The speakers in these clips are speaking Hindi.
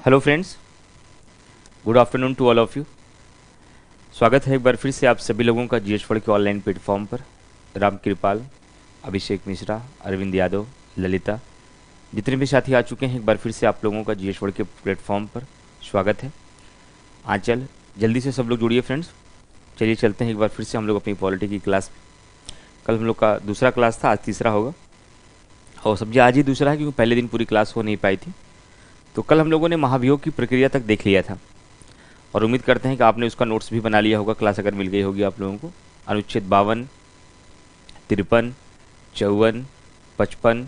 Hello friends, good afternoon to all of you. स्वागत है एक बार फिर से आप सभी लोगों का जीएस वर्ल्ड के ऑनलाइन प्लेटफॉर्म पर। राम कृपाल, अभिषेक मिश्रा, अरविंद यादव, ललिता, जितने भी साथी आ चुके हैं एक बार फिर से आप लोगों का जीएस वर्ल्ड के प्लेटफॉर्म पर स्वागत है। आंचल, जल्दी से सब लोग जुड़िए फ्रेंड्स। चलिए चलते हैं एक बार फिर से हम लोग अपनी पॉलिटी की क्लास। कल हम लोग का दूसरा क्लास था, आज तीसरा होगा और सब्जी आज ही दूसरा है क्योंकि पहले दिन पूरी क्लास हो नहीं पाई थी। तो कल हम लोगों ने महाभियोग की प्रक्रिया तक देख लिया था और उम्मीद करते हैं कि आपने उसका नोट्स भी बना लिया होगा, क्लास अगर मिल गई होगी आप लोगों को। अनुच्छेद 52, 53, 54, 55,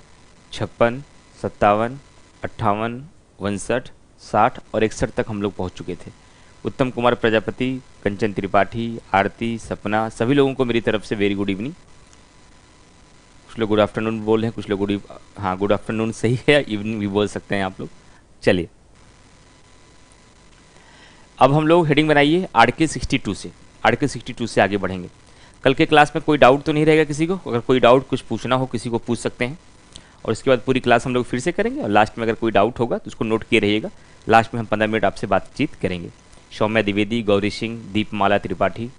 56, 57, 58, 59, 60 और 61 तक हम लोग पहुंच चुके थे। उत्तम कुमार प्रजापति, कंचन त्रिपाठी, आरती, सपना, सभी लोगों को मेरी तरफ से वेरी गुड इवनिंग। कुछ लोग गुड आफ्टरनून बोल रहे हैं, कुछ लोग गुड आफ्टरनून सही है, इवनिंग भी बोल सकते हैं आप लोग। चलिए अब हम लोग हेडिंग बनाइए आर्टिकल 62 से आगे बढ़ेंगे। कल के क्लास में कोई डाउट तो नहीं रहेगा किसी को? अगर कोई डाउट कुछ पूछना हो किसी को पूछ सकते हैं और इसके बाद पूरी क्लास हम लोग फिर से करेंगे और लास्ट में अगर कोई डाउट होगा तो उसको नोट किए रहिएगा। लास्ट में हम 15 मिनट आपसे बातचीत करेंगे। सौम्या द्विवेदी, गौरी सिंह, दीपमाला त्रिपाठी,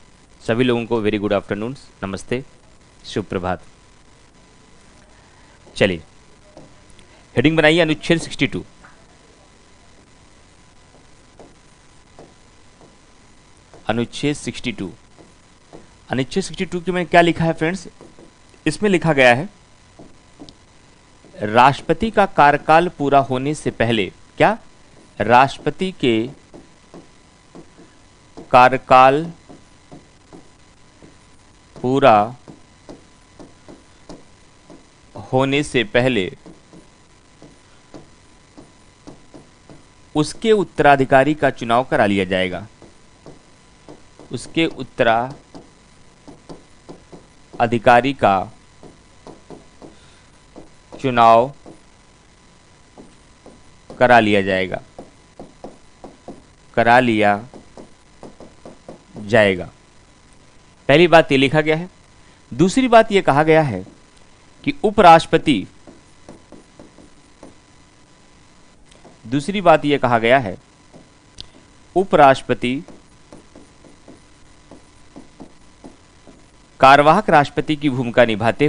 सभी लोगों को वेरी गुड आफ्टरनून, नमस्ते, शुभ प्रभात। चलिए हेडिंग बनाइए अनुच्छेद 62। अनुच्छेद 62 की मैंने क्या लिखा है फ्रेंड्स? इसमें लिखा गया है राष्ट्रपति का कार्यकाल पूरा होने से पहले, क्या राष्ट्रपति के कार्यकाल पूरा होने से पहले उसके उत्तराधिकारी का चुनाव करा लिया जाएगा। उसके उत्तराधिकारी का चुनाव करा लिया जाएगा। पहली बात ये लिखा गया है। दूसरी बात ये कहा गया है कि उपराष्ट्रपति कार्यवाहक राष्ट्रपति की भूमिका निभाते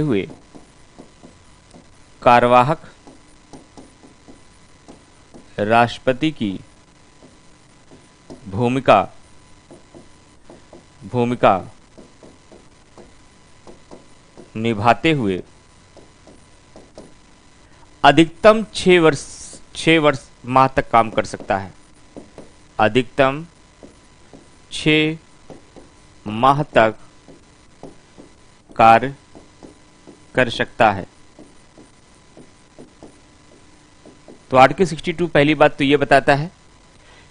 हुए अधिकतम 6 माह तक काम कर सकता है। अधिकतम 6 माह तक कार्य कर सकता है। तो आर्टिकल 62 पहली बात तो यह बताता है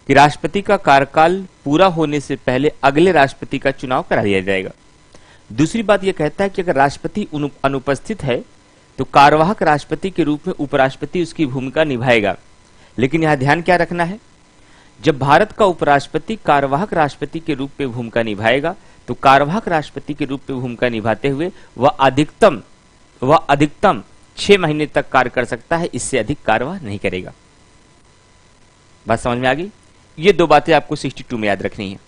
कि राष्ट्रपति का कार्यकाल पूरा होने से पहले अगले राष्ट्रपति का चुनाव करा लिया जाएगा। दूसरी बात यह कहता है कि अगर राष्ट्रपति अनुपस्थित है तो कार्यवाहक राष्ट्रपति के रूप में उपराष्ट्रपति उसकी भूमिका निभाएगा। लेकिन यहां ध्यान क्या रखना है, जब भारत का उपराष्ट्रपति कार्यवाहक राष्ट्रपति के रूप में भूमिका निभाएगा तो कार्यवाहक राष्ट्रपति के रूप में भूमिका निभाते हुए वह अधिकतम 6 महीने तक कार्य कर सकता है, इससे अधिक कार्यवाह नहीं करेगा। बात समझ में आ गई? ये 2 बातें आपको 62 में याद रखनी है।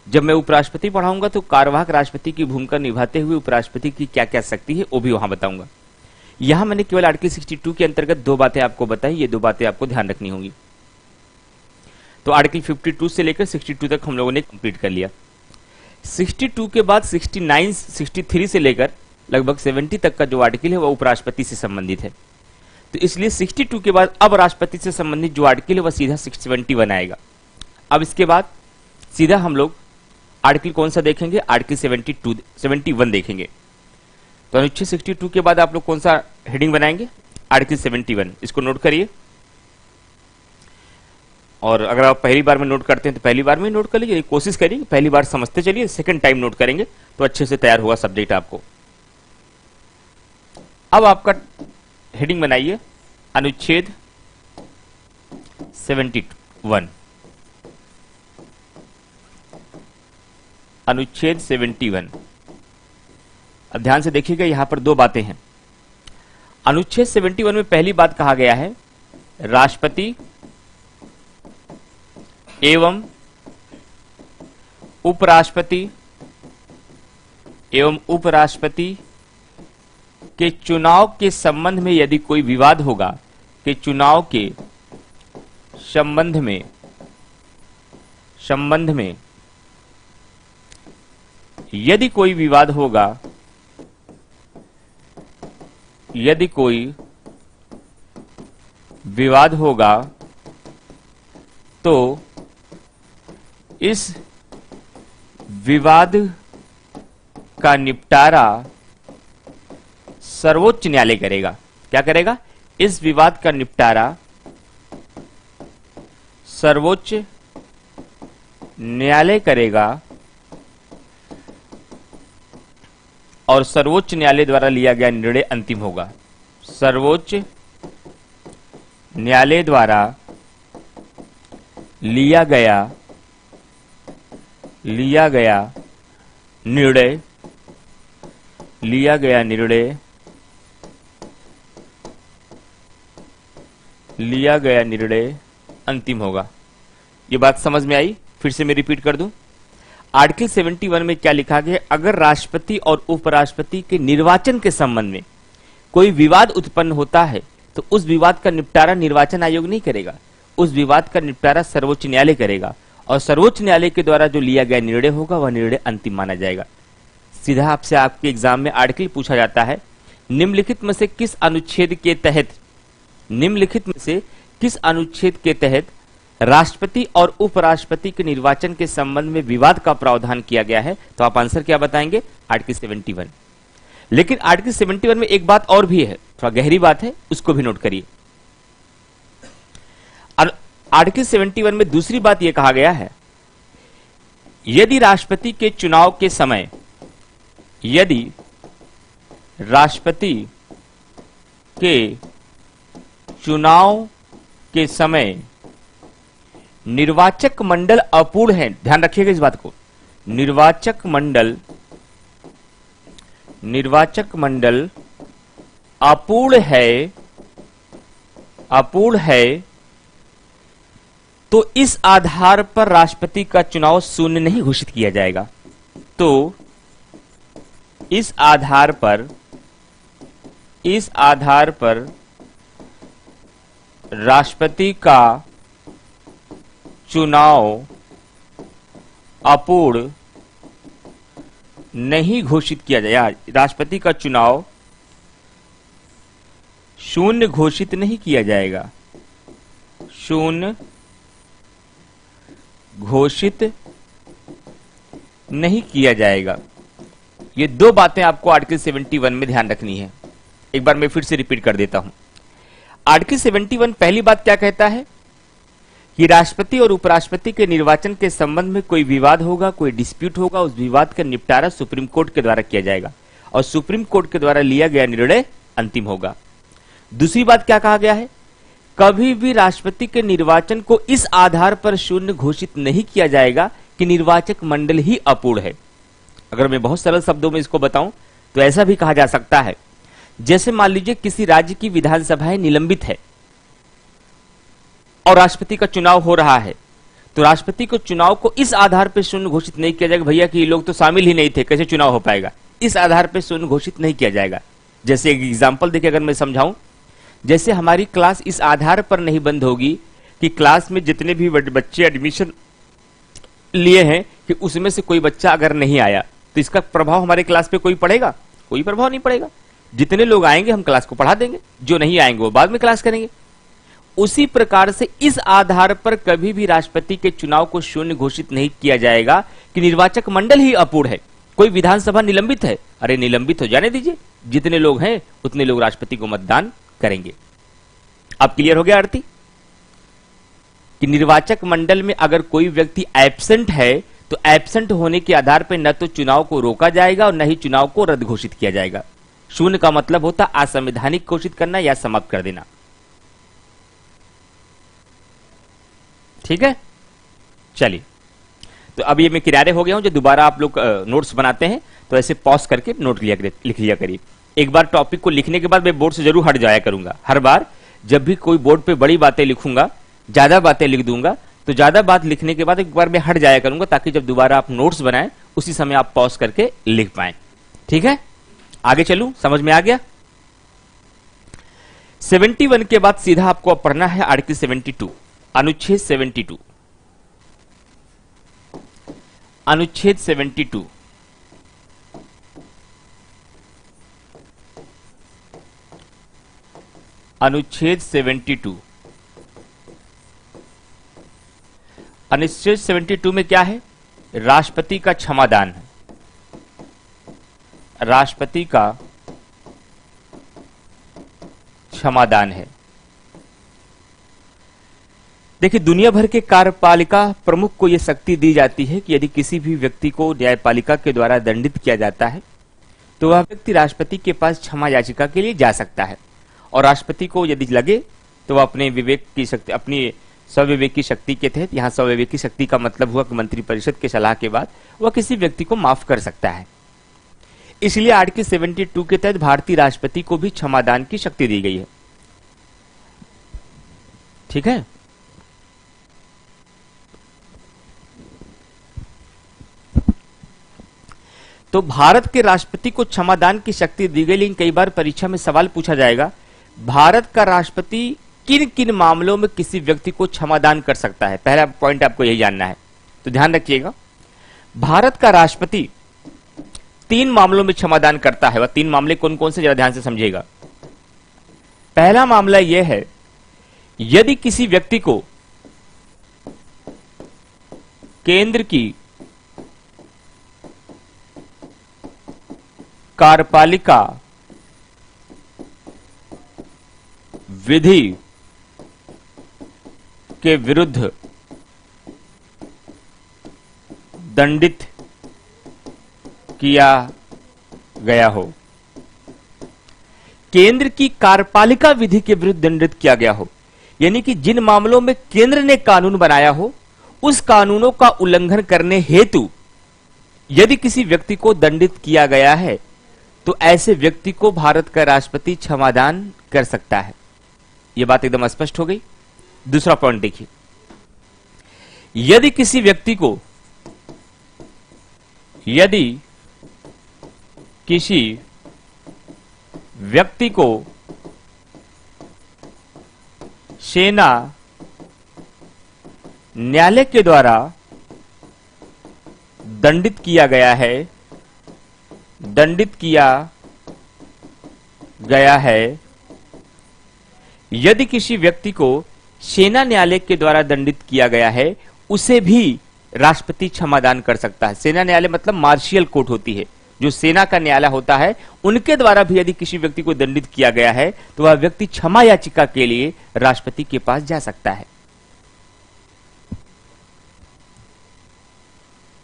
जब मैं उपराष्ट्रपति पढ़ाऊंगा तो कार्यवाहक राष्ट्रपति की भूमिका निभाते हुए उपराष्ट्रपति की क्या क्या शक्ति है वो भी वहां बताऊंगा। यहां मैंने केवल आर्टिकल 62 के अंतर्गत 2 बातें आपको बताई, ये 2 बातें आपको ध्यान रखनी होंगी। तो आर्टिकल 52 से लेकर 62 तक हम लोगों ने कंप्लीट कर लिया। 62 के बाद 69, 63 से लेकर लगभग 70 तक का जो आर्टिकल है वह उपराष्ट्रपति से संबंधित है। तो इसलिए 62 के बाद अब राष्ट्रपति से संबंधित जो आर्टिकल है वह सीधा 71 आएगा। अब इसके बाद सीधा हम लोग आर्टिकल कौन सा देखेंगे? आर्टिकल 71 देखेंगे। तो अनुच्छेद 62 के बाद आप लोग कौन सा हेडिंग बनाएंगे? आर्टिकल 71। इसको नोट करिए और अगर आप पहली बार में नोट करते हैं तो पहली बार में नोट कर लीजिए। कोशिश करिए पहली बार समझते चलिए, सेकंड टाइम नोट करेंगे तो अच्छे से तैयार होगा सब्जेक्ट आपको। अब आपका हेडिंग बनाइए अनुच्छेद 71। अनुच्छेद 71। अब ध्यान से देखिएगा, यहां पर 2 बातें हैं। अनुच्छेद 71 में पहली बात कहा गया है राष्ट्रपति एवं उपराष्ट्रपति के चुनाव के संबंध में यदि कोई विवाद होगा, कि चुनाव के संबंध में यदि कोई विवाद होगा, तो इस विवाद का निपटारा सर्वोच्च न्यायालय करेगा। क्या करेगा? इस विवाद का निपटारा सर्वोच्च न्यायालय करेगा और सर्वोच्च न्यायालय द्वारा लिया गया निर्णय अंतिम होगा। सर्वोच्च न्यायालय द्वारा लिया गया निर्णय अंतिम होगा। ये बात समझ में आई? फिर से मैं रिपीट कर दूं। आर्टिकल 71 में क्या लिखा गया? अगर राष्ट्रपति और उपराष्ट्रपति के निर्वाचन के संबंध में कोई विवाद उत्पन्न होता है तो उस विवाद का निपटारा निर्वाचन आयोग नहीं करेगा, उस विवाद का निपटारा सर्वोच्च न्यायालय करेगा और सर्वोच्च न्यायालय के द्वारा जो लिया गया निर्णय होगा वह निर्णय अंतिम माना जाएगा। सीधा आपसे आपके एग्जाम में आर्टिकल पूछा जाता है, निम्नलिखित में से किस अनुच्छेद के तहत राष्ट्रपति और उपराष्ट्रपति के निर्वाचन के संबंध में विवाद का प्रावधान किया गया है? तो आप आंसर क्या बताएंगे? आर्टिकल 71। लेकिन आर्टिकल 71 में एक बात और भी है, थोड़ा गहरी बात है, उसको भी नोट करिए। और आर्टिकल 71 में दूसरी बात यह कहा गया है, यदि राष्ट्रपति के चुनाव के समय निर्वाचक मंडल अपूर्ण है, ध्यान रखिएगा इस बात को, निर्वाचक मंडल अपूर्ण है, तो इस आधार पर राष्ट्रपति का चुनाव शून्य नहीं घोषित किया जाएगा। तो इस आधार पर राष्ट्रपति का चुनाव अपूर्ण नहीं घोषित किया जाएगा, राष्ट्रपति का चुनाव शून्य घोषित नहीं किया जाएगा, शून्य घोषित नहीं किया जाएगा। ये दो बातें आपको आर्टिकल 71 में ध्यान रखनी है। एक बार मैं फिर से रिपीट कर देता हूं। आर्टिकल 71 पहली बात क्या कहता है कि राष्ट्रपति और उपराष्ट्रपति के निर्वाचन के संबंध में कोई विवाद होगा, कोई डिस्प्यूट होगा, उस विवाद का निपटारा सुप्रीम कोर्ट के द्वारा किया जाएगा और सुप्रीम कोर्ट के द्वारा लिया गया निर्णय अंतिम होगा। दूसरी बात क्या कहा गया है? कभी भी राष्ट्रपति के निर्वाचन को इस आधार पर शून्य घोषित नहीं किया जाएगा कि निर्वाचक मंडल ही अपूर्ण है। अगर मैं बहुत सरल शब्दों में इसको बताऊं तो ऐसा भी कहा जा सकता है, जैसे मान लीजिए किसी राज्य की विधानसभाएं निलंबित है और राष्ट्रपति का चुनाव हो रहा है, तो राष्ट्रपति को चुनाव को इस आधार पर शून्य घोषित नहीं किया जाएगा, भैया कि ये लोग तो शामिल ही नहीं थे, कैसे चुनाव हो पाएगा, इस आधार पर शून्य घोषित नहीं किया जाएगा। जैसे एक एग्जाम्पल देखिए, अगर मैं समझाऊं, जैसे हमारी क्लास इस आधार पर नहीं बंद होगी कि क्लास में जितने भी बच्चे एडमिशन लिए हैं कि उसमें से कोई बच्चा अगर नहीं आया तो इसका प्रभाव हमारे क्लास पे कोई पड़ेगा? कोई प्रभाव नहीं पड़ेगा। जितने लोग आएंगे हम क्लास को पढ़ा देंगे, जो नहीं आएंगे वो बाद में क्लास करेंगे। उसी प्रकार से इस आधार पर कभी भी राष्ट्रपति के चुनाव को शून्य घोषित नहीं किया जाएगा कि निर्वाचक मंडल ही अपूर्ण है, कोई विधानसभा निलंबित है, अरे निलंबित हो जाने दीजिए, जितने लोग हैं उतने लोग राष्ट्रपति को मतदान करेंगे। अब क्लियर हो गया आरती कि निर्वाचक मंडल में अगर कोई व्यक्ति एब्सेंट है तो एब्सेंट होने के आधार पर न तो चुनाव को रोका जाएगा और न ही चुनाव को रद्द घोषित किया जाएगा। शून्य का मतलब होता असंवैधानिक घोषित करना या समाप्त कर देना। ठीक है, चलिए। तो अब ये मैं किनारे हो गया हूं, जो दोबारा आप लोग नोट्स बनाते हैं तो ऐसे पॉज करके नोट लिख लिया करिए। एक बार टॉपिक को लिखने के बाद मैं बोर्ड से जरूर हट जाया करूंगा। हर बार जब भी कोई बोर्ड पे बड़ी बातें लिखूंगा, ज्यादा बातें लिख दूंगा, तो ज्यादा बात लिखने के बाद एक बार मैं हट जाया करूंगा, ताकि जब दोबारा आप नोट्स बनाएं उसी समय आप पॉज करके लिख पाएं। ठीक है, आगे चलूं, समझ में आ गया। 71 के बाद सीधा आपको अब पढ़ना है आर्टिकल 72, अनुच्छेद 72। अनुच्छेद 72 अनुच्छेद 72 अनुच्छेद 72 में क्या है? राष्ट्रपति का क्षमादान है। राष्ट्रपति का क्षमादान है। देखिए, दुनिया भर के कार्यपालिका प्रमुख को यह शक्ति दी जाती है कि यदि किसी भी व्यक्ति को न्यायपालिका के द्वारा दंडित किया जाता है तो वह व्यक्ति राष्ट्रपति के पास क्षमा याचिका के लिए जा सकता है, और राष्ट्रपति को यदि लगे तो वह अपने विवेक की शक्ति, अपनी स्वविवेक की शक्ति के तहत, यहां स्वविवेक की शक्ति का मतलब हुआ कि मंत्रिपरिषद के सलाह के बाद वह किसी व्यक्ति को माफ कर सकता है। इसलिए आर्टिकल 72 के तहत भारतीय राष्ट्रपति को भी क्षमादान की शक्ति दी गई है। ठीक है, तो भारत के राष्ट्रपति को क्षमादान की शक्ति दी गई, लेकिन कई बार परीक्षा में सवाल पूछा जाएगा, भारत का राष्ट्रपति किन किन मामलों में किसी व्यक्ति को क्षमादान कर सकता है। पहला पॉइंट आपको यही जानना है, तो ध्यान रखिएगा। भारत का राष्ट्रपति 3 मामलों में क्षमादान करता है। वह 3 मामले कौन कौन से, जरा ध्यान से समझिएगा। पहला मामला यह है, यदि किसी व्यक्ति को केंद्र की कार्यपालिका विधि के विरुद्ध दंडित किया गया हो। केंद्र की कार्यपालिका विधि के विरुद्ध दंडित किया गया हो, यानी कि जिन मामलों में केंद्र ने कानून बनाया हो उस कानूनों का उल्लंघन करने हेतु यदि किसी व्यक्ति को दंडित किया गया है तो ऐसे व्यक्ति को भारत का राष्ट्रपति क्षमादान कर सकता है। यह बात एकदम स्पष्ट हो गई। दूसरा पॉइंट देखिए, यदि किसी व्यक्ति को सेना न्यायालय के द्वारा दंडित किया गया है, यदि किसी व्यक्ति को सेना न्यायालय के द्वारा दंडित किया गया है, उसे भी राष्ट्रपति क्षमादान कर सकता है। सेना न्यायालय मतलब मार्शियल कोर्ट होती है, जो सेना का न्यायालय होता है, उनके द्वारा भी यदि किसी व्यक्ति को दंडित किया गया है तो वह व्यक्ति क्षमा याचिका के लिए राष्ट्रपति के पास जा सकता है।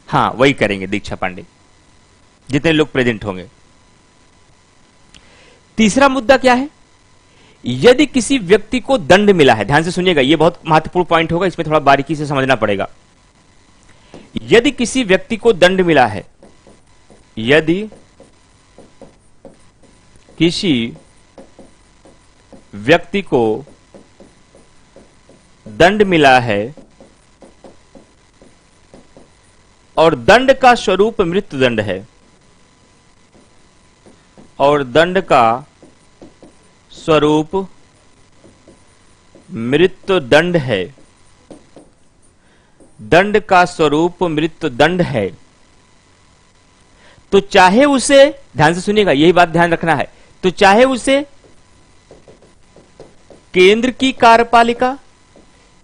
हां, वही करेंगे दीक्षा पांडे, जितने लोग प्रेजेंट होंगे। तीसरा मुद्दा क्या है, यदि किसी व्यक्ति को दंड मिला है, ध्यान से सुनिएगा, यह बहुत महत्वपूर्ण पॉइंट होगा, इसमें थोड़ा बारीकी से समझना पड़ेगा। यदि किसी व्यक्ति को दंड मिला है, यदि किसी व्यक्ति को दंड मिला है और दंड का स्वरूप मृत्युदंड है, और दंड का स्वरूप मृत्युदंड है, दंड का स्वरूप मृत्युदंड है, तो चाहे उसे, ध्यान से सुनिएगा, यही बात ध्यान रखना है, तो चाहे उसे केंद्र की कार्यपालिका,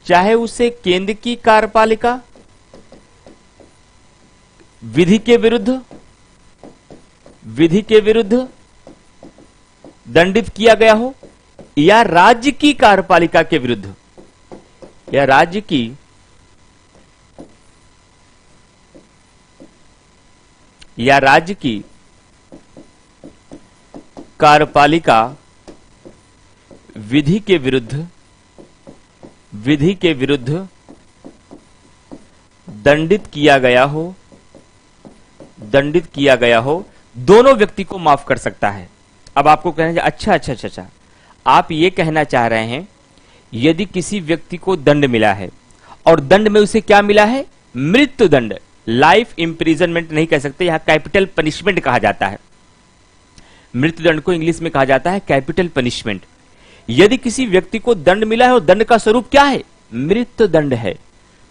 चाहे उसे केंद्र की कार्यपालिका विधि के विरुद्ध दंडित किया गया हो, या राज्य की कार्यपालिका के विरुद्ध, या राज्य की कार्यपालिका विधि के विरुद्ध दंडित किया गया हो, दोनों व्यक्ति को माफ कर सकता है। अब आपको कहना अच्छा, आप ये कहना चाह रहे हैं, यदि किसी व्यक्ति को दंड मिला है और दंड में उसे क्या मिला है? मृत्यु दंड। लाइफ इंप्रिजनमेंट नहीं कह सकते, यहां कैपिटल पनिशमेंट कहा जाता है। मृत्यु दंड को इंग्लिश में कहा जाता है कैपिटल पनिशमेंट। यदि किसी व्यक्ति को दंड मिला है और दंड का स्वरूप क्या है? मृत्यु दंड है,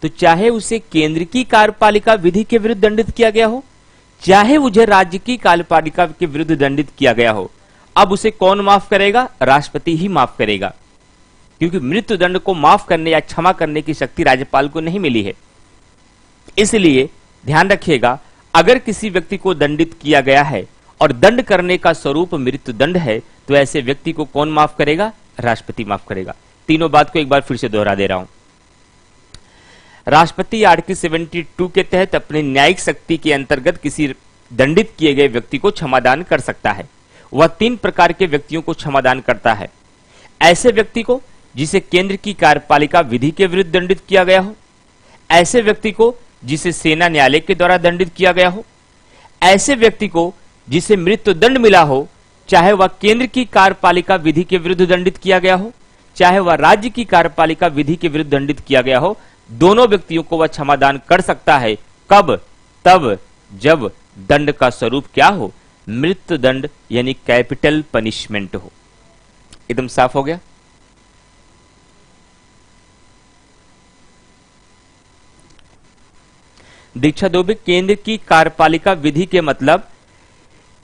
तो चाहे उसे केंद्र की कार्यपालिका विधि के विरुद्ध दंडित किया गया हो, चाहे उसे राज्य की कार्यपालिका के विरुद्ध दंडित किया गया हो, अब उसे कौन माफ करेगा? राष्ट्रपति ही माफ करेगा, क्योंकि मृत्यु दंड को माफ करने या क्षमा करने की शक्ति राज्यपाल को नहीं मिली है। इसलिए ध्यान रखिएगा, अगर किसी व्यक्ति को दंडित किया गया है और दंड करने का स्वरूप मृत्यु दंड है, तो ऐसे व्यक्ति को कौन माफ करेगा? राष्ट्रपति माफ करेगा। तीनों बात को एक बार फिर से दोहरा दे रहा हूं। राष्ट्रपति आर्टिकल 72 के तहत अपनी न्यायिक शक्ति के अंतर्गत किसी दंडित किए गए व्यक्ति को क्षमादान कर सकता है। वह 3 प्रकार के व्यक्तियों को क्षमादान करता है। ऐसे व्यक्ति को जिसे केंद्र की कार्यपालिका विधि के विरुद्ध दंडित किया गया हो, ऐसे व्यक्ति को जिसे सेना न्यायालय के द्वारा दंडित किया गया हो, ऐसे व्यक्ति को जिसे मृत्यु दंड मिला हो, चाहे वह केंद्र की कार्यपालिका विधि के विरुद्ध दंडित किया गया हो, चाहे वह राज्य की कार्यपालिका विधि के विरुद्ध दंडित किया गया हो, दोनों व्यक्तियों को वह क्षमादान कर सकता है। कब? तब जब दंड का स्वरूप क्या हो? मृत्यु दंड यानी कैपिटल पनिशमेंट हो। एकदम साफ हो गया? दीक्षा दुबे, केंद्र की कार्यपालिका विधि के मतलब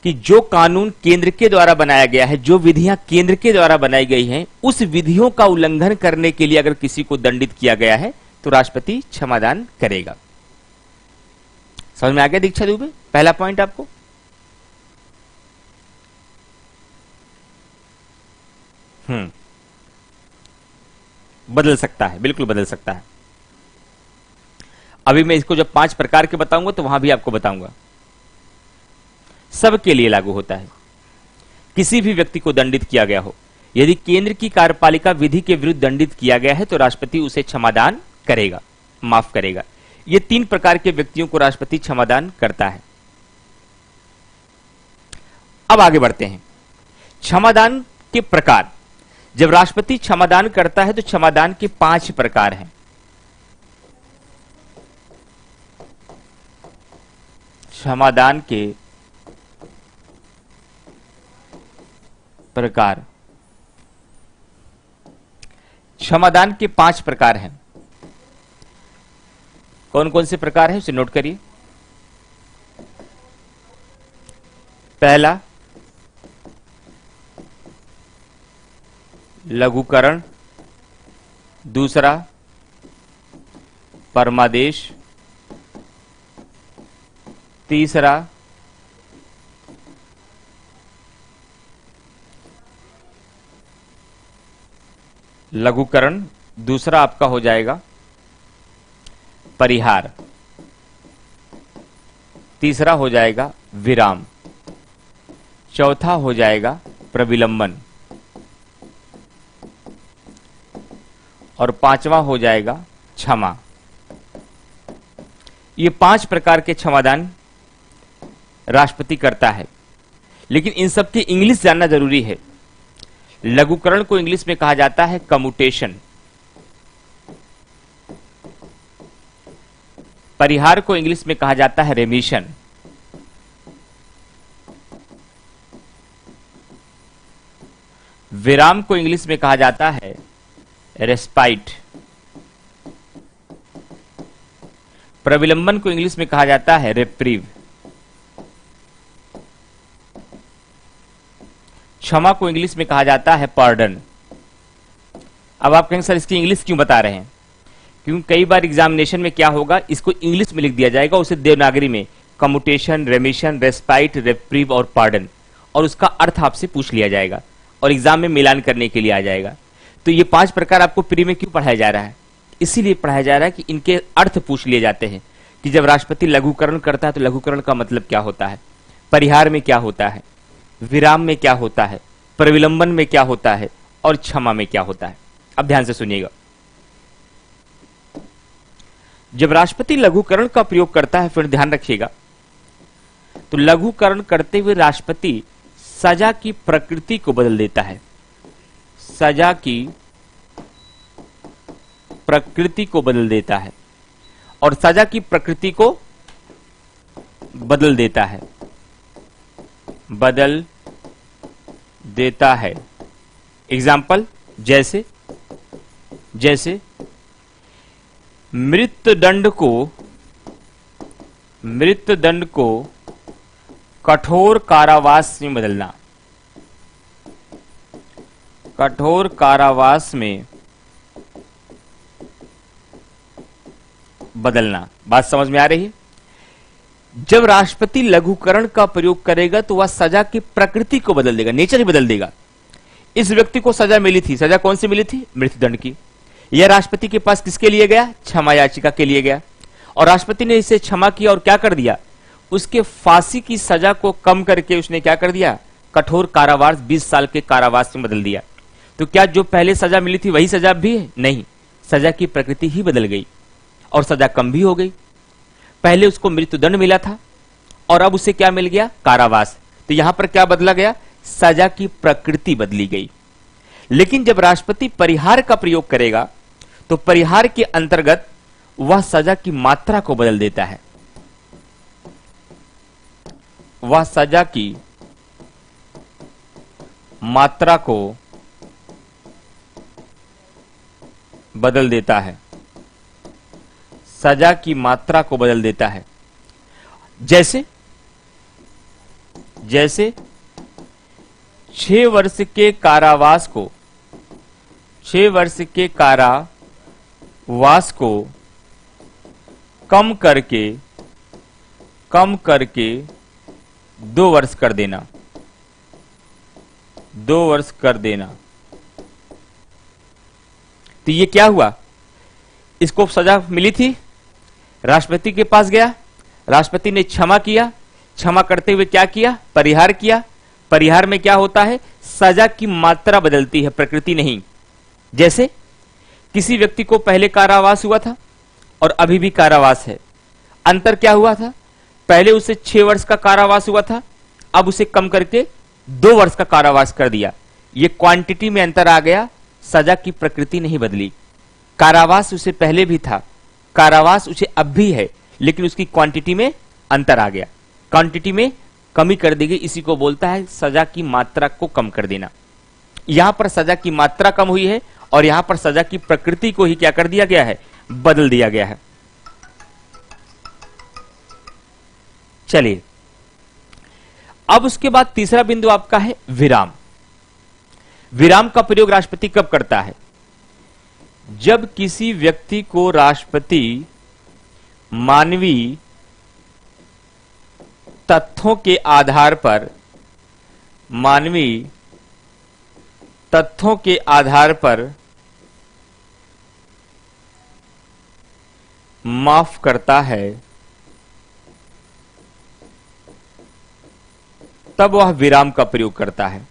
कि जो कानून केंद्र के द्वारा बनाया गया है, जो विधियां केंद्र के द्वारा बनाई गई हैं, उस विधियों का उल्लंघन करने के लिए अगर किसी को दंडित किया गया है तो राष्ट्रपति क्षमादान करेगा। समझ में आ गया दीक्षा दुबे? पहला पॉइंट आपको। बदल सकता है, बिल्कुल बदल सकता है। अभी मैं इसको जब 5 प्रकार के बताऊंगा तो वहां भी आपको बताऊंगा। सबके लिए लागू होता है। किसी भी व्यक्ति को दंडित किया गया हो, यदि केंद्र की कार्यपालिका विधि के विरुद्ध दंडित किया गया है तो राष्ट्रपति उसे क्षमादान करेगा, माफ करेगा। ये 3 प्रकार के व्यक्तियों को राष्ट्रपति क्षमादान करता है। अब आगे बढ़ते हैं। क्षमादान के प्रकार। जब राष्ट्रपति क्षमादान करता है तो क्षमादान के 5 प्रकार हैं। क्षमादान के प्रकार। क्षमादान के 5 प्रकार हैं। कौन कौन से प्रकार हैं उसे नोट करिए। पहला, लघुकरण। दूसरा, परमादेश। तीसरा, लघुकरण। दूसरा आपका हो जाएगा परिहार। तीसरा हो जाएगा विराम। चौथा हो जाएगा प्रविलंबन। और 5वां हो जाएगा क्षमा। ये 5 प्रकार के क्षमादान राष्ट्रपति करता है, लेकिन इन सब की इंग्लिश जानना जरूरी है। लघुकरण को इंग्लिश में कहा जाता है कम्यूटेशन। परिहार को इंग्लिश में कहा जाता है रेमिशन। विराम को इंग्लिश में कहा जाता है रेस्पाइट। प्रविलंबन को इंग्लिश में कहा जाता है रेप्रीव। क्षमा को इंग्लिश में कहा जाता है पार्डन। अब आप कहेंगे सर इसकी इंग्लिश क्यों बता रहे हैं? क्योंकि कई बार एग्जामिनेशन में क्या होगा, इसको इंग्लिश में लिख दिया जाएगा, उसे देवनागरी में कम्यूटेशन, रेमिशन, रेस्पाइट, रेप्रीव और पार्डन, और उसका अर्थ आपसे पूछ लिया जाएगा और एग्जाम में मिलान करने के लिए आ जाएगा। तो ये 5 प्रकार आपको प्री में क्यों पढ़ाया जा रहा है? इसीलिए पढ़ाया जा रहा है कि इनके अर्थ पूछ लिए जाते हैं कि जब राष्ट्रपति लघुकरण करता है तो लघुकरण का मतलब क्या होता है, परिहार में क्या होता है, विराम में क्या होता है, प्रविलंबन में क्या होता है और क्षमा में क्या होता है। अब ध्यान से सुनिएगा। जब राष्ट्रपति लघुकरण का प्रयोग करता है, फिर ध्यान रखिएगा, तो लघुकरण करते हुए राष्ट्रपति सजा की प्रकृति को बदल देता है। सजा की प्रकृति को बदल देता है और सजा की प्रकृति को बदल देता है, बदल देता है। एग्जाम्पल, जैसे जैसे मृत्युदंड को कठोर कारावास में बदलना, कठोर कारावास में बदलना। बात समझ में आ रही है? जब राष्ट्रपति लघुकरण का प्रयोग करेगा तो वह सजा की प्रकृति को बदल देगा, नेचर ही बदल देगा। इस व्यक्ति को सजा मिली थी, सजा कौन सी मिली थी? मृत्युदंड की। यह राष्ट्रपति के पास किसके लिए गया? क्षमा याचिका के लिए गया, और राष्ट्रपति ने इसे क्षमा किया और क्या कर दिया? उसके फांसी की सजा को कम करके उसने क्या कर दिया? कठोर कारावास 20 साल के कारावास में बदल दिया। तो क्या जो पहले सजा मिली थी वही सजा भी है? नहीं, सजा की प्रकृति ही बदल गई और सजा कम भी हो गई। पहले उसको मृत्युदंड मिला था और अब उसे क्या मिल गया? कारावास। तो यहां पर क्या बदला गया? सजा की प्रकृति बदली गई। लेकिन जब राष्ट्रपति परिहार का प्रयोग करेगा तो परिहार के अंतर्गत वह सजा की मात्रा को बदल देता है, वह सजा की मात्रा को बदल देता है, सजा की मात्रा को बदल देता है। जैसे जैसे 6 वर्ष के कारावास को 6 वर्ष के कारावास को कम करके 2 वर्ष कर देना, 2 वर्ष कर देना। तो ये क्या हुआ? इसको सजा मिली थी, राष्ट्रपति के पास गया, राष्ट्रपति ने क्षमा किया, क्षमा करते हुए क्या किया? परिहार किया। परिहार में क्या होता है? सजा की मात्रा बदलती है, प्रकृति नहीं। जैसे किसी व्यक्ति को पहले कारावास हुआ था और अभी भी कारावास है। अंतर क्या हुआ था? पहले उसे 6 वर्ष का कारावास हुआ था, अब उसे कम करके 2 वर्ष का कारावास कर दिया। ये क्वांटिटी में अंतर आ गया, सजा की प्रकृति नहीं बदली। कारावास उसे पहले भी था, कारावास उसे अब भी है, लेकिन उसकी क्वांटिटी में अंतर आ गया, क्वांटिटी में कमी कर दी गई। इसी को बोलता है सजा की मात्रा को कम कर देना। यहां पर सजा की मात्रा कम हुई है और यहां पर सजा की प्रकृति को ही क्या कर दिया गया है? बदल दिया गया है। चलिए, अब उसके बाद तीसरा बिंदु आपका है विराम। विराम का प्रयोग राष्ट्रपति कब करता है? जब किसी व्यक्ति को राष्ट्रपति मानवीय तथ्यों के आधार पर माफ करता है, तब वह विराम का प्रयोग करता है।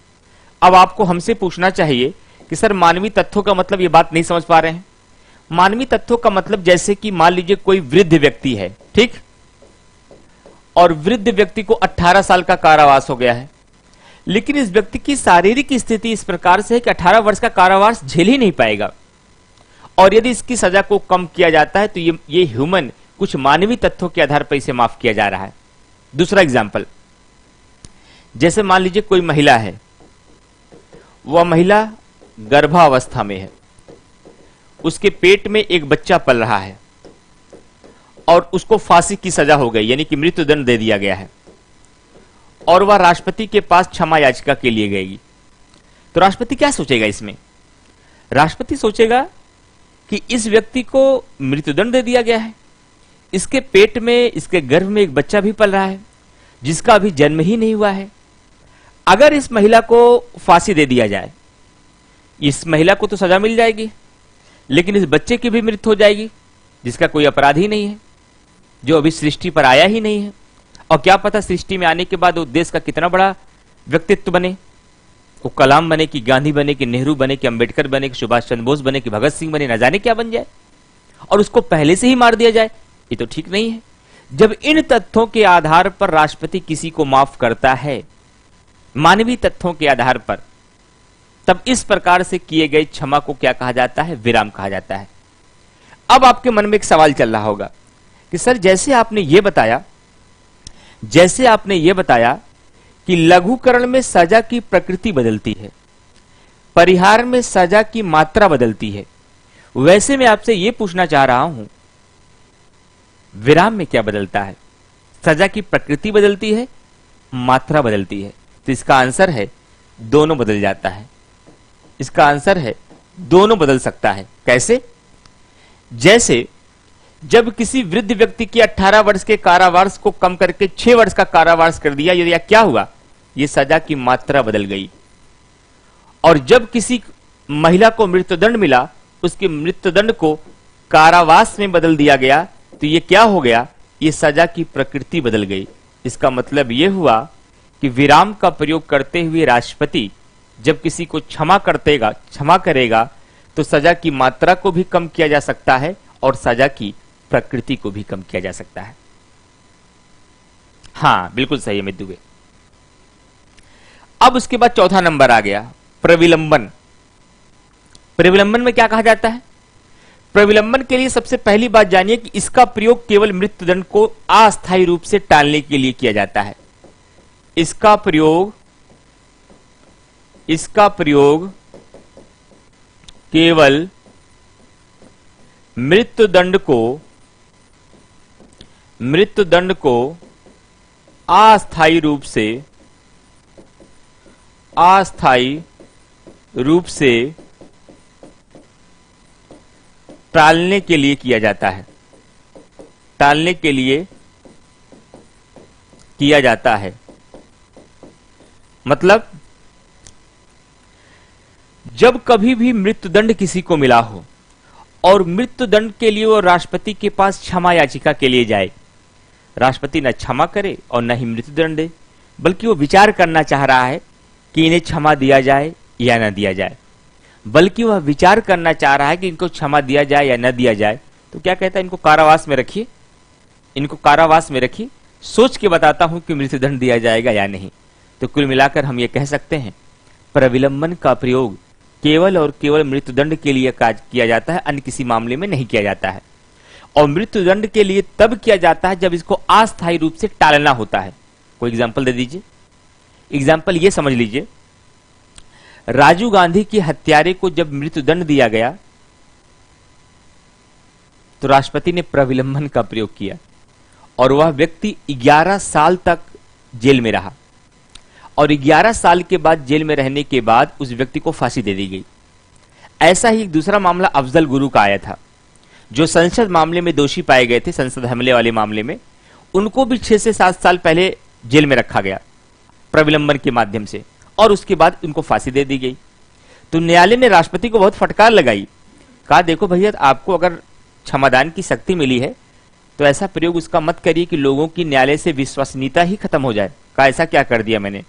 अब आपको हमसे पूछना चाहिए कि सर मानवीय तथ्यों का मतलब, ये बात नहीं समझ पा रहे हैं। मानवीय तथ्यों का मतलब जैसे कि मान लीजिए कोई वृद्ध व्यक्ति है, ठीक, और वृद्ध व्यक्ति को 18 साल का कारावास हो गया है, लेकिन इस व्यक्ति की शारीरिक स्थिति इस प्रकार से है कि 18 वर्ष का कारावास झेल ही नहीं पाएगा, और यदि इसकी सजा को कम किया जाता है तो ये ह्यूमन कुछ मानवीय तथ्यों के आधार पर इसे माफ किया जा रहा है। दूसरा एग्जाम्पल, जैसे मान लीजिए कोई महिला है, वह महिला गर्भावस्था में है, उसके पेट में एक बच्चा पल रहा है और उसको फांसी की सजा हो गई, यानी कि मृत्युदंड दे दिया गया है, और वह राष्ट्रपति के पास क्षमा याचिका के लिए गएगी। तो राष्ट्रपति क्या सोचेगा इसमें? राष्ट्रपति सोचेगा कि इस व्यक्ति को मृत्युदंड दे दिया गया है, इसके पेट में, इसके गर्भ में एक बच्चा भी पल रहा है जिसका अभी जन्म ही नहीं हुआ है। अगर इस महिला को फांसी दे दिया जाए, इस महिला को तो सजा मिल जाएगी, लेकिन इस बच्चे की भी मृत्यु हो जाएगी जिसका कोई अपराध ही नहीं है, जो अभी सृष्टि पर आया ही नहीं है। और क्या पता सृष्टि में आने के बाद वो देश का कितना बड़ा व्यक्तित्व बने, वो कलाम बने कि गांधी बने कि नेहरू बने कि अंबेडकर बने कि सुभाष चंद्र बोस बने कि भगत सिंह बने, न जाने क्या बन जाए, और उसको पहले से ही मार दिया जाए। ये तो ठीक नहीं है। जब इन तथ्यों के आधार पर राष्ट्रपति किसी को माफ करता है, मानवीय तथ्यों के आधार पर, तब इस प्रकार से किए गए क्षमा को क्या कहा जाता है? विराम कहा जाता है। अब आपके मन में एक सवाल चल रहा होगा कि सर जैसे आपने ये बताया कि लघुकरण में सजा की प्रकृति बदलती है, परिहार में सजा की मात्रा बदलती है, वैसे मैं आपसे यह पूछना चाह रहा हूं विराम में क्या बदलता है? सजा की प्रकृति बदलती है, मात्रा बदलती है। तो इसका आंसर है दोनों बदल जाता है। इसका आंसर है दोनों बदल सकता है। कैसे? जैसे जब किसी वृद्ध व्यक्ति की 18 वर्ष के कारावास को कम करके 6 वर्ष का कारावास कर दिया, यदि क्या हुआ? यह सजा की मात्रा बदल गई। और जब किसी महिला को मृत्युदंड मिला, उसके मृत्युदंड को कारावास में बदल दिया गया, तो यह क्या हो गया? यह सजा की प्रकृति बदल गई। इसका मतलब यह हुआ कि विराम का प्रयोग करते हुए राष्ट्रपति जब किसी को क्षमा करेगा तो सजा की मात्रा को भी कम किया जा सकता है और सजा की प्रकृति को भी कम किया जा सकता है। हां, बिल्कुल सही है मित्तुगे। अब उसके बाद चौथा नंबर आ गया, प्रविलंबन। प्रविलंबन में क्या कहा जाता है? प्रविलंबन के लिए सबसे पहली बात जानिए कि इसका प्रयोग केवल मृत्युदंड को अस्थायी रूप से टालने के लिए किया जाता है। इसका प्रयोग केवल मृत्युदंड को अस्थायी रूप से टालने के लिए किया जाता है। टालने के लिए किया जाता है। मतलब जब कभी भी मृत्युदंड किसी को मिला हो और मृत्युदंड के लिए वो राष्ट्रपति के पास क्षमा याचिका के लिए जाए, राष्ट्रपति न क्षमा करे और न ही मृत्युदंड दे, बल्कि वो विचार करना चाह रहा है कि इन्हें क्षमा दिया जाए या न दिया जाए, बल्कि वह विचार करना चाह रहा है कि इनको क्षमा दिया जाए या न दिया जाए, तो क्या कहता है? इनको कारावास में रखिए, इनको कारावास में रखिए, सोच के बताता हूं कि मृत्युदंड दिया जाएगा या नहीं। तो कुल मिलाकर हम ये कह सकते हैं प्रविलंबन का प्रयोग केवल और केवल मृत्युदंड के लिए किया जाता है, अन्य किसी मामले में नहीं किया जाता है। और मृत्युदंड के लिए तब किया जाता है जब इसको अस्थायी रूप से टालना होता है। कोई एग्जाम्पल दे दीजिए। एग्जाम्पल ये समझ लीजिए, राजीव गांधी की हत्यारे को जब मृत्युदंड दिया गया तो राष्ट्रपति ने प्रविलंबन का प्रयोग किया और वह व्यक्ति 11 साल तक जेल में रहा और 11 साल के बाद जेल में रहने के बाद उस व्यक्ति को फांसी दे दी गई। ऐसा ही एक दूसरा मामला अफजल गुरु का आया था, जो संसद मामले में दोषी पाए गए थे, संसद हमले वाले मामले में। उनको भी 6 से 7 साल पहले जेल में रखा गया प्रविलंबन के माध्यम से और उसके बाद उनको फांसी दे दी गई। तो न्यायालय ने राष्ट्रपति को बहुत फटकार लगाई, कहा देखो भैया, आपको अगर क्षमादान की शक्ति मिली है तो ऐसा प्रयोग उसका मत करिए कि लोगों की न्यायालय से विश्वसनीयता ही खत्म हो जाए। कहा ऐसा क्या कर दिया मैंने?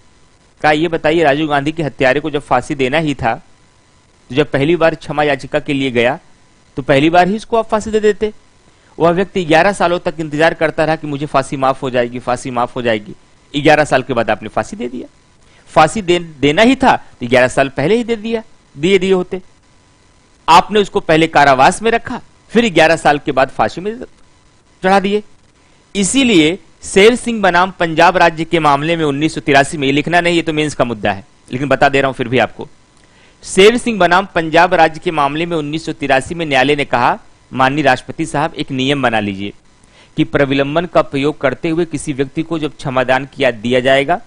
कहा ये बताइए, राजीव गांधी के हत्यारे को जब फांसी देना ही था तो जब पहली बार क्षमा याचिका के लिए गया तो पहली बार ही उसको आप फांसी दे देते। वह व्यक्ति 11 सालों तक इंतजार करता रहा कि मुझे फांसी माफ हो जाएगी, फांसी माफ हो जाएगी। 11 साल के बाद आपने फांसी दे दिया। फांसी देना ही था तो 11 साल पहले ही दिए होते। आपने उसको पहले कारावास में रखा, फिर 11 साल के बाद फांसी में चढ़ा दिए। इसीलिए शेर सिंह बनाम पंजाब राज्य के मामले में 1983 में, ये लिखना नहीं, ये तो मेंस का मुद्दा है, लेकिन बता दे रहा हूं फिर भी आपको। शेर सिंह बनाम पंजाब राज्य के मामले में 1983 में न्यायालय ने कहा, माननीय राष्ट्रपति साहब एक नियम बना लीजिए कि प्रविलंबन का प्रयोग करते हुए किसी व्यक्ति को जब क्षमादान दिया जाएगा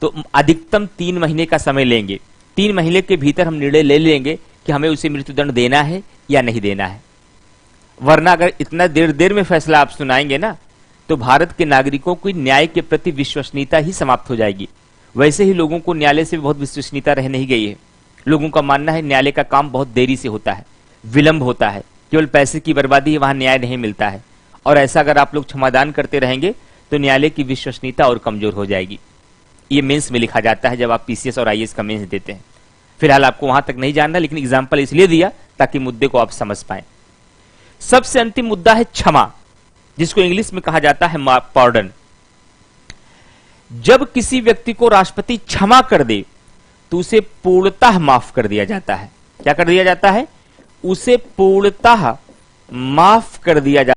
तो अधिकतम 3 महीने का समय लेंगे। 3 महीने के भीतर हम निर्णय ले लेंगे कि हमें उसे मृत्युदंड देना है या नहीं देना है। वरना अगर इतना देर में फैसला आप सुनाएंगे ना तो भारत के नागरिकों की न्याय के प्रति विश्वसनीयता ही समाप्त हो जाएगी। वैसे ही लोगों को न्यायालय से बहुत विश्वसनीयता रह नहीं गई है। लोगों का मानना है न्यायालय का काम बहुत देरी से होता है, विलंब होता है, केवल पैसे की बर्बादी है, वहां न्याय नहीं मिलता है। और ऐसा अगर आप लोग क्षमादान करते रहेंगे तो न्यायालय की विश्वसनीयता और कमजोर हो जाएगी। ये मेंस में लिखा जाता है जब आप पीसीएस और आईएएस का मेंस देते हैं। फिलहाल आपको वहां तक नहीं जानना, लेकिन एग्जाम्पल इसलिए दिया ताकि मुद्दे को आप समझ पाए। सबसे अंतिम मुद्दा है क्षमा, जिसको इंग्लिश में कहा जाता है पार्डन। जब किसी व्यक्ति को राष्ट्रपति क्षमा कर दे तो उसे पूर्णतः माफ कर दिया जाता है। क्या कर दिया जाता है? उसे पूर्णतः माफ कर दिया